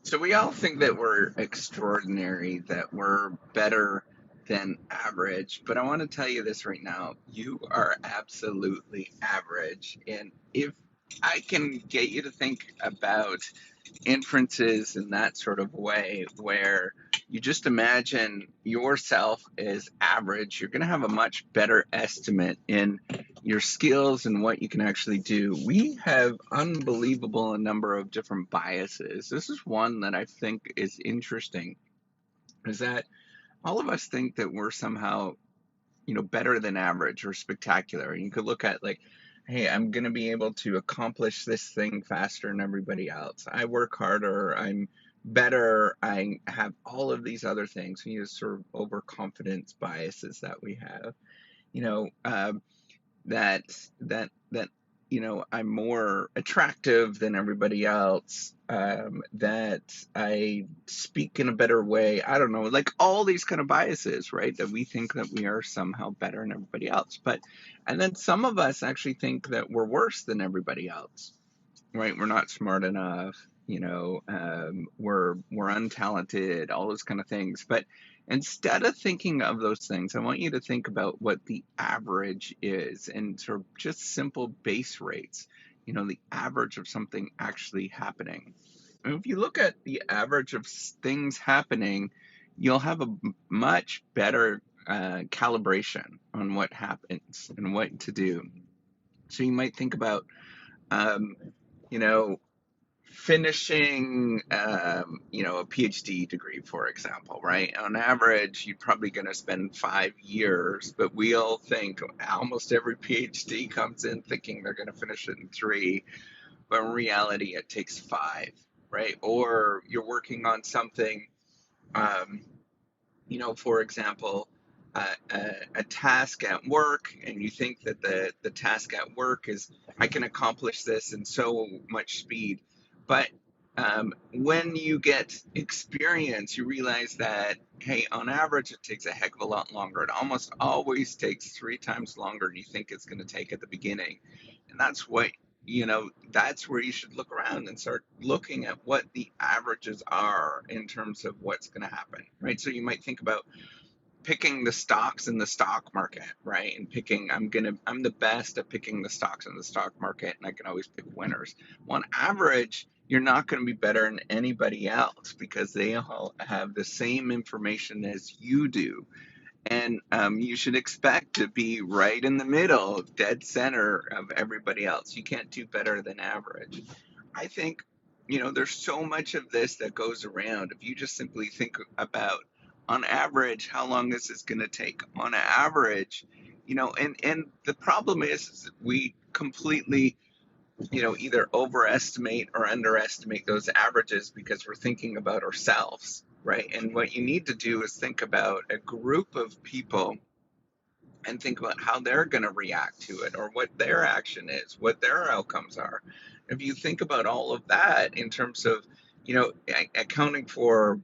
So we all think that we're extraordinary, that we're better than average, but I want to tell you this right now. You are absolutely average. And if I can get you to think about inferences in that sort of way where you just imagine yourself as average, you're going to have a much better estimate in your skills and what you can actually do. We have unbelievable a number of different biases. This is one that I think is interesting, is that all of us think that we're somehow better than average or spectacular. And you could look at like, hey, I'm going to be able to accomplish this thing faster than everybody else. I work harder. I'm better. I have all of these other things. These sort of overconfidence biases that we have. You know, that that I'm more attractive than everybody else, that I speak in a better way. I don't know, like all these kind of biases, right? That we think that we are somehow better than everybody else. And then some of us actually think that we're worse than everybody else, right? We're not smart enough, we're untalented, all those kind of things. But instead of thinking of those things, I want you to think about what the average is and sort of just simple base rates, the average of something actually happening. And if you look at the average of things happening, you'll have a much better calibration on what happens and what to do. So you might think about, um, you know, finishing, a PhD degree, for example, right? On average, you're probably going to spend 5 years, but we all think almost every PhD comes in thinking they're going to finish it in 3, but in reality, it takes 5, right? Or you're working on something, um, for example, a task at work, and you think that the task at work is, I can accomplish this in so much speed. But when you get experience, you realize that, hey, on average, it takes a heck of a lot longer. It almost always takes 3 times longer than you think it's going to take at the beginning. And that's where you should look around and start looking at what the averages are in terms of what's going to happen, right? So you might think about picking the stocks in the stock market, right? And I'm the best at picking the stocks in the stock market, and I can always pick winners. Well, on average, you're not going to be better than anybody else because they all have the same information as you do. And you should expect to be right in the middle, dead center of everybody else. You can't do better than average. I think, there's so much of this that goes around. If you just simply think about, on average, how long this is going to take, on average, and the problem is we completely, either overestimate or underestimate those averages because we're thinking about ourselves, right? And what you need to do is think about a group of people and think about how they're going to react to it or what their action is, what their outcomes are. If you think about all of that in terms of, accounting for,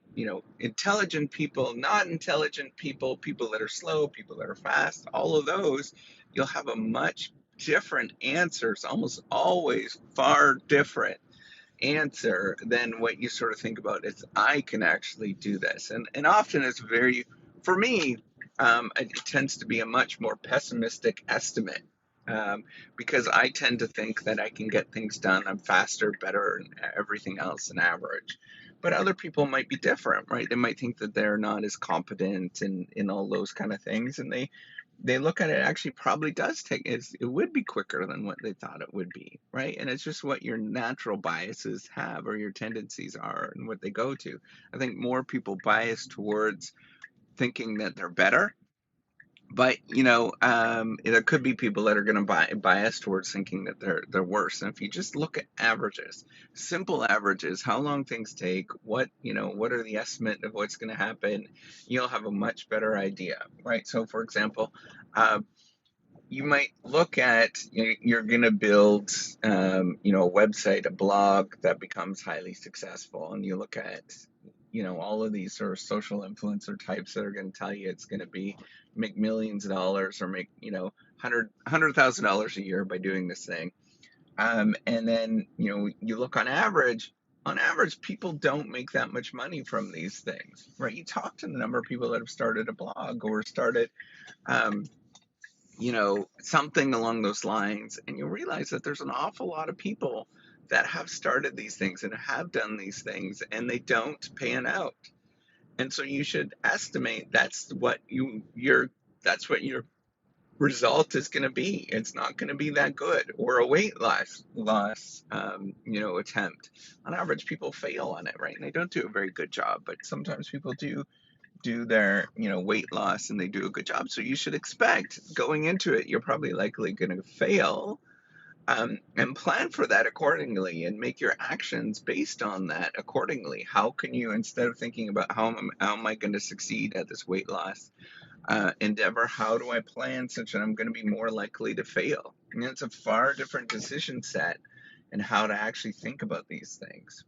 intelligent people, not intelligent people, people that are slow, people that are fast, all of those, you'll have a much different answers, almost always far different answer than what you sort of think about is, I can actually do this. And often it's very, for me, it tends to be a much more pessimistic estimate, because I tend to think that I can get things done. I'm faster, better, and everything else than average. But other people might be different, right? They might think that they're not as competent in all those kind of things, and they look at it, actually probably does take, it would be quicker than what they thought it would be, right? And it's just what your natural biases have or your tendencies are and what they go to. I think more people bias towards thinking that they're better, but there could be people that are going to bias towards thinking that they're worse. And if you just look at averages, simple averages, how long things take, what are the estimate of what's going to happen, you'll have a much better idea, right? So, for example, you might look at, you're going to build, a website, a blog that becomes highly successful, and you look at, all of these sort of social influencer types that are going to tell you it's going to be make millions of dollars or make, $100,000 a year by doing this thing. And then, you look on average, on average, people don't make that much money from these things, right? You talk to the number of people that have started a blog or started, um, something along those lines, and you realize that there's an awful lot of people that have started these things and have done these things, and they don't pan out. And so you should estimate that's what your result is going to be. It's not going to be that good, or a weight loss attempt. On average, people fail on it, right? And they don't do a very good job. But sometimes people do their weight loss and they do a good job. So you should expect going into it, you're probably likely going to fail. And plan for that accordingly and make your actions based on that accordingly. How can you, instead of thinking about how am I going to succeed at this weight loss endeavor, how do I plan such that I'm going to be more likely to fail? And it's a far different decision set and how to actually think about these things,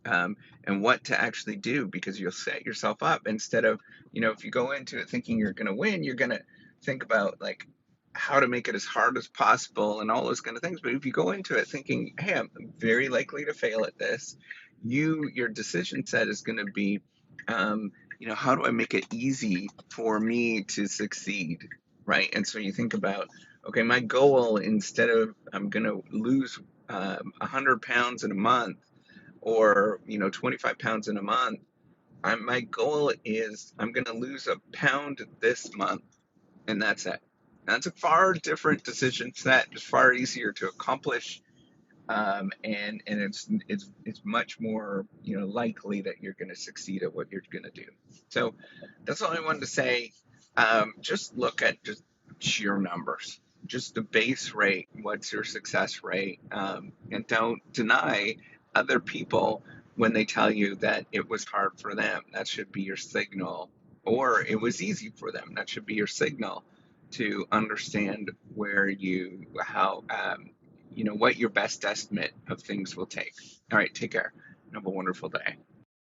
and what to actually do, because you'll set yourself up instead of, if you go into it thinking you're going to win, you're going to think about like how to make it as hard as possible and all those kind of things. But if you go into it thinking, hey, I'm very likely to fail at this, your decision set is going to be, how do I make it easy for me to succeed, right? And so you think about, okay, my goal, instead of I'm going to lose 100 pounds in a month, or 25 pounds in a month, my goal is I'm going to lose a pound this month, and that's it. That's a far different decision set. It's far easier to accomplish, and it's much more likely that you're going to succeed at what you're going to do. So that's all I wanted to say. Just look at just sheer numbers, just the base rate. What's your success rate? And don't deny other people when they tell you that it was hard for them. That should be your signal, or it was easy for them. That should be your signal to understand what your best estimate of things will take. All right, take care. Have a wonderful day.